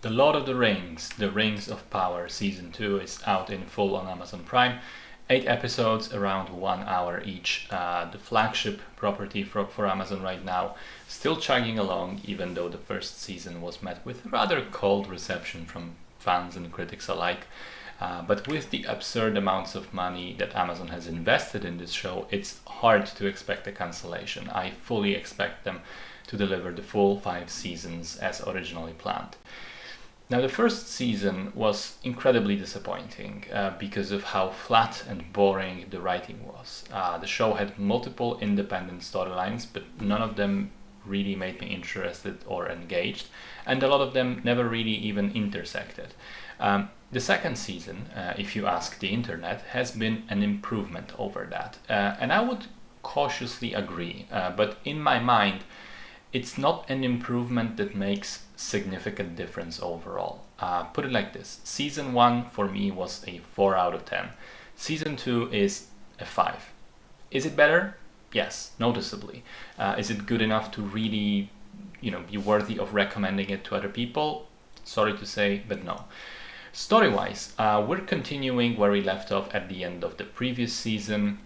The Lord of the Rings, The Rings of Power Season 2 is out in full on Amazon Prime. 8 episodes, around 1 hour each. The flagship property for Amazon right now. Still chugging along, even though the first season was met with rather cold reception from fans and critics alike. But with the absurd amounts of money that Amazon has invested in this show, it's hard to expect a cancellation. I fully expect them to deliver the full 5 seasons as originally planned. Now, the first season was incredibly disappointing because of how flat and boring the writing was. The show had multiple independent storylines, but none of them really made me interested or engaged, and a lot of them never really even intersected. The second season, if you ask the internet, has been an improvement over that, and I would cautiously agree, but in my mind, it's not an improvement that makes significant difference overall. Put it like this: season 1 for me was a 4 out of 10. Season 2 is a 5. Is it better? Yes, noticeably. Is it good enough to really, be worthy of recommending it to other people? Sorry to say, but no. Story-wise, we're continuing where we left off at the end of the previous season.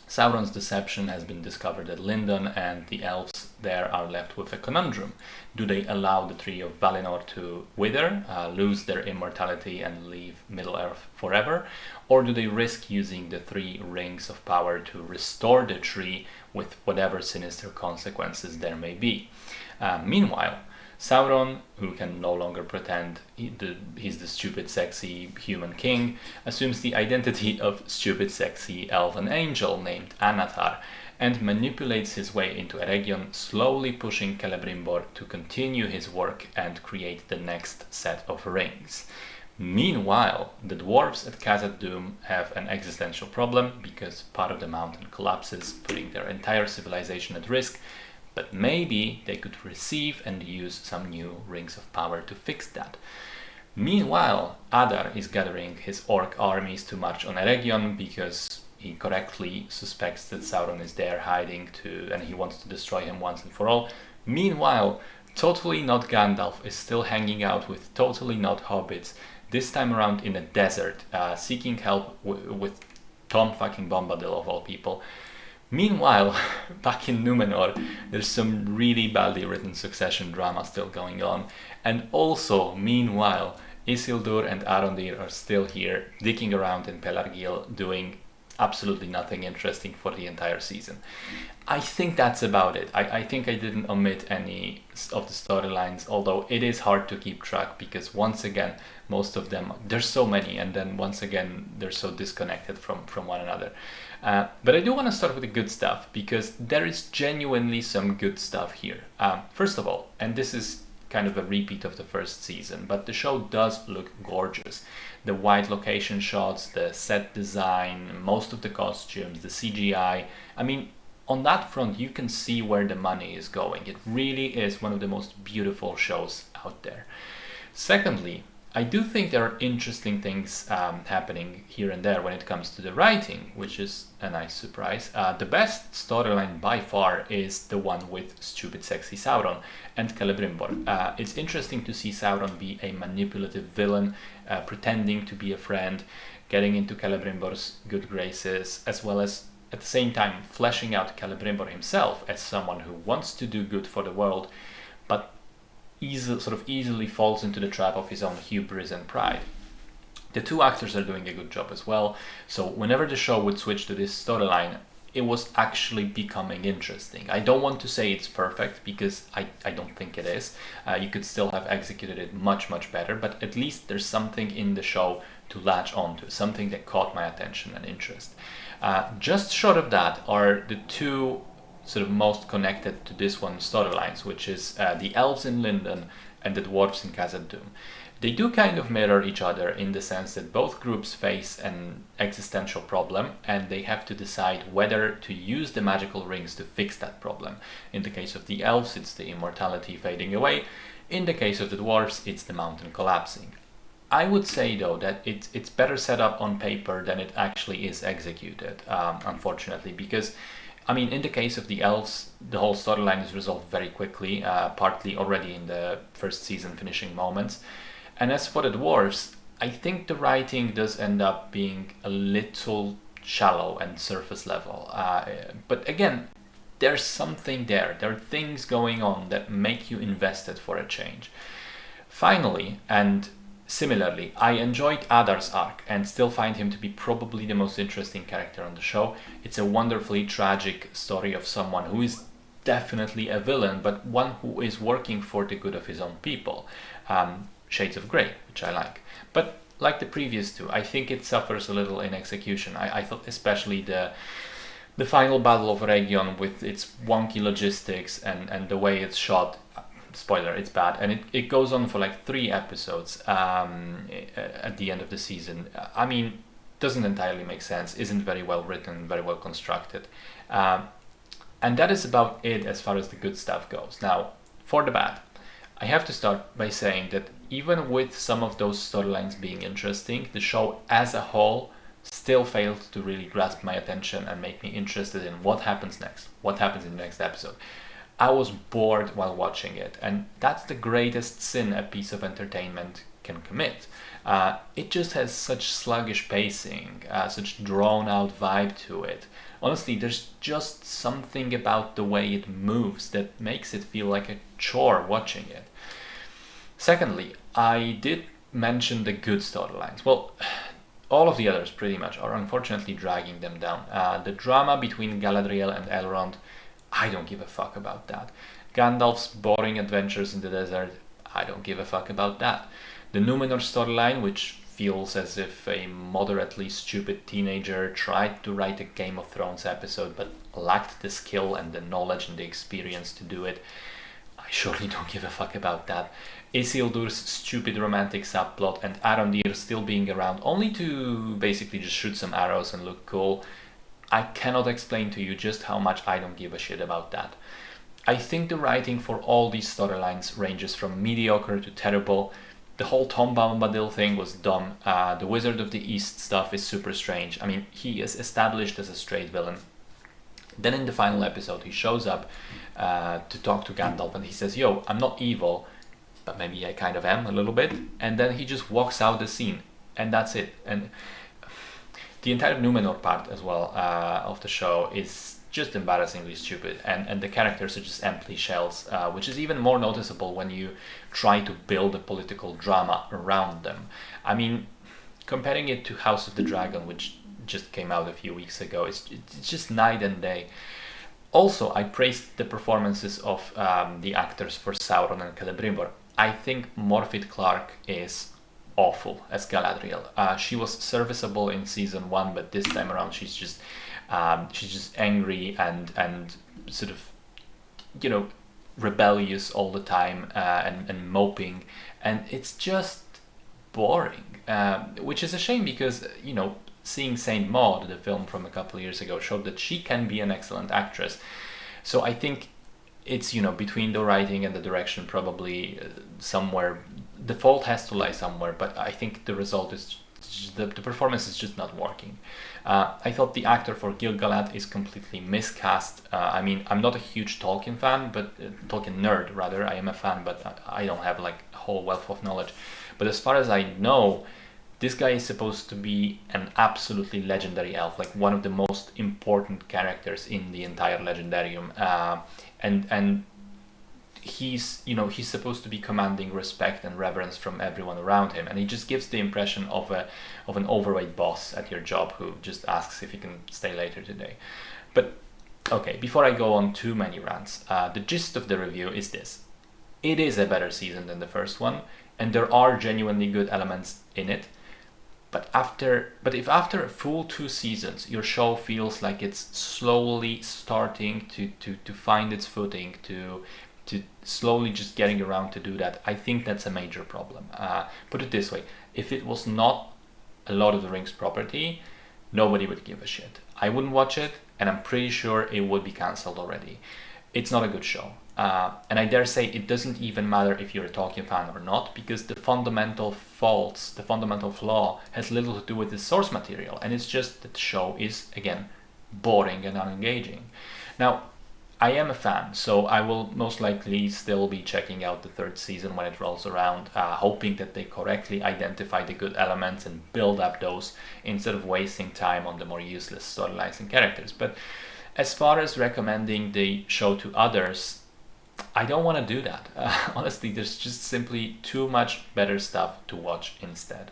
Sauron's deception has been discovered at Lindon, and the elves there are left with a conundrum. Do they allow the tree of Valinor to wither, lose their immortality and leave Middle-earth forever? Or do they risk using the 3 rings of power to restore the tree with whatever sinister consequences there may be? Meanwhile, Sauron, who can no longer pretend he's the stupid, sexy human king, assumes the identity of stupid, sexy elven angel named Anatar and manipulates his way into Eregion, slowly pushing Celebrimbor to continue his work and create the next set of rings. Meanwhile, the dwarves at Khazad-dûm have an existential problem because part of the mountain collapses, putting their entire civilization at risk. But maybe they could receive and use some new rings of power to fix that. Meanwhile, Adar is gathering his orc armies to march on Eregion because he correctly suspects that Sauron is there hiding and he wants to destroy him once and for all. Meanwhile, totally not Gandalf is still hanging out with totally not hobbits, this time around in a desert, seeking help with Tom fucking Bombadil of all people. Meanwhile, back in Númenor, there's some really badly written succession drama still going on. And also, meanwhile, Isildur and Arondir are still here, dicking around in Pelargil, doing absolutely nothing interesting for the entire season. I think that's about it. I think I didn't omit any of the storylines, although it is hard to keep track because once again, most of them, there's so many, and then once again, they're so disconnected from one another. But I do want to start with the good stuff because there is genuinely some good stuff here. First of all, and this is kind of a repeat of the first season, but the show does look gorgeous. The wide location shots, the set design, most of the costumes, the CGI. I mean, on that front, you can see where the money is going. It really is one of the most beautiful shows out there. Secondly, I do think there are interesting things happening here and there when it comes to the writing, which is a nice surprise. The best storyline by far is the one with stupid sexy Sauron and Celebrimbor. It's interesting to see Sauron be a manipulative villain, pretending to be a friend, getting into Celebrimbor's good graces, as well as at the same time fleshing out Celebrimbor himself as someone who wants to do good for the world, but easily falls into the trap of his own hubris and pride. The 2 actors are doing a good job as well, so whenever the show would switch to this storyline, it was actually becoming interesting. I don't want to say it's perfect because I don't think it is. You could still have executed it much better, but at least there's something in the show to latch onto, something that caught my attention and interest. Just short of that are the 2 sort of most connected to this one storylines, which is the elves in Lindon and the dwarves in Khazad-dûm. They do kind of mirror each other in the sense that both groups face an existential problem and they have to decide whether to use the magical rings to fix that problem. In the case of the elves, it's the immortality fading away. In the case of the dwarves, it's the mountain collapsing. I would say though that it's better set up on paper than it actually is executed, unfortunately, because I mean, in the case of the elves, the whole storyline is resolved very quickly, partly already in the first season finishing moments. And as for the dwarves, I think the writing does end up being a little shallow and surface level. But again, there's something there. There are things going on that make you invested for a change. Finally, and similarly, I enjoyed Adar's arc and still find him to be probably the most interesting character on the show. It's a wonderfully tragic story of someone who is definitely a villain, but one who is working for the good of his own people. Shades of Grey, which I like. But like the previous two, I think it suffers a little in execution. I thought especially the final battle of Region with its wonky logistics and the way it's shot, spoiler, it's bad, and it goes on for like 3 episodes at the end of the season. I mean, doesn't entirely make sense, isn't very well written, very well constructed. And that is about it as far as the good stuff goes. Now, for the bad, I have to start by saying that even with some of those storylines being interesting, the show as a whole still failed to really grasp my attention and make me interested in what happens next, what happens in the next episode. I was bored while watching it, and that's the greatest sin a piece of entertainment can commit. It just has such sluggish pacing, such drawn-out vibe to it. Honestly, there's just something about the way it moves that makes it feel like a chore watching it. Secondly, I did mention the good storylines. Well, all of the others pretty much are unfortunately dragging them down. The drama between Galadriel and Elrond, I don't give a fuck about that. Gandalf's boring adventures in the desert, I don't give a fuck about that. The Numenor storyline, which feels as if a moderately stupid teenager tried to write a Game of Thrones episode but lacked the skill and the knowledge and the experience to do it, I surely don't give a fuck about that. Isildur's stupid romantic subplot and Arondir still being around only to basically just shoot some arrows and look cool, I cannot explain to you just how much I don't give a shit about that. I think the writing for all these storylines ranges from mediocre to terrible. The whole Tom Bombadil thing was dumb. The Wizard of the East stuff is super strange. I mean, he is established as a straight villain. Then in the final episode, he shows up to talk to Gandalf and he says, "Yo, I'm not evil, but maybe I kind of am a little bit." And then he just walks out the scene, and that's it. And the entire Numenor part as well of the show is just embarrassingly stupid, and the characters are just empty shells, which is even more noticeable when you try to build a political drama around them. I mean, comparing it to House of the Dragon, which just came out a few weeks ago, it's just night and day. Also, I praised the performances of the actors for Sauron and Celebrimbor. I think Morfydd Clark is awful as Galadriel. She was serviceable in season 1, but this time around she's just angry and sort of, you know, rebellious all the time, and moping, and it's just boring, which is a shame because, you know, seeing Saint Maud, the film from a couple of years ago, showed that she can be an excellent actress. So I think it's, you know, between the writing and the direction, probably somewhere the fault has to lie somewhere, but I think the result is the performance is just not working. I thought the actor for Gil-galad is completely miscast. I mean, I'm not a huge Tolkien fan, but Tolkien nerd rather. I am a fan, but I don't have like a whole wealth of knowledge. But as far as I know, this guy is supposed to be an absolutely legendary elf, like one of the most important characters in the entire Legendarium, and he's, you know, he's supposed to be commanding respect and reverence from everyone around him, and he just gives the impression of an overweight boss at your job who just asks if he can stay later today. But okay, before I go on too many rants, the gist of the review is this: it is a better season than the first one, and there are genuinely good elements in it. But if after a full 2 seasons your show feels like it's slowly starting to find its footing, to slowly just getting around to do that, I think that's a major problem. Put it this way: if it was not a Lord of the Rings property, nobody would give a shit. I wouldn't watch it, and I'm pretty sure it would be cancelled already. It's not a good show. And I dare say it doesn't even matter if you're a Tolkien fan or not, because the fundamental flaw has little to do with the source material, and it's just that the show is, again, boring and unengaging. Now, I am a fan, so I will most likely still be checking out the third season when it rolls around, hoping that they correctly identify the good elements and build up those instead of wasting time on the more useless storylines and characters. But as far as recommending the show to others, I don't want to do that. Honestly, there's just simply too much better stuff to watch instead.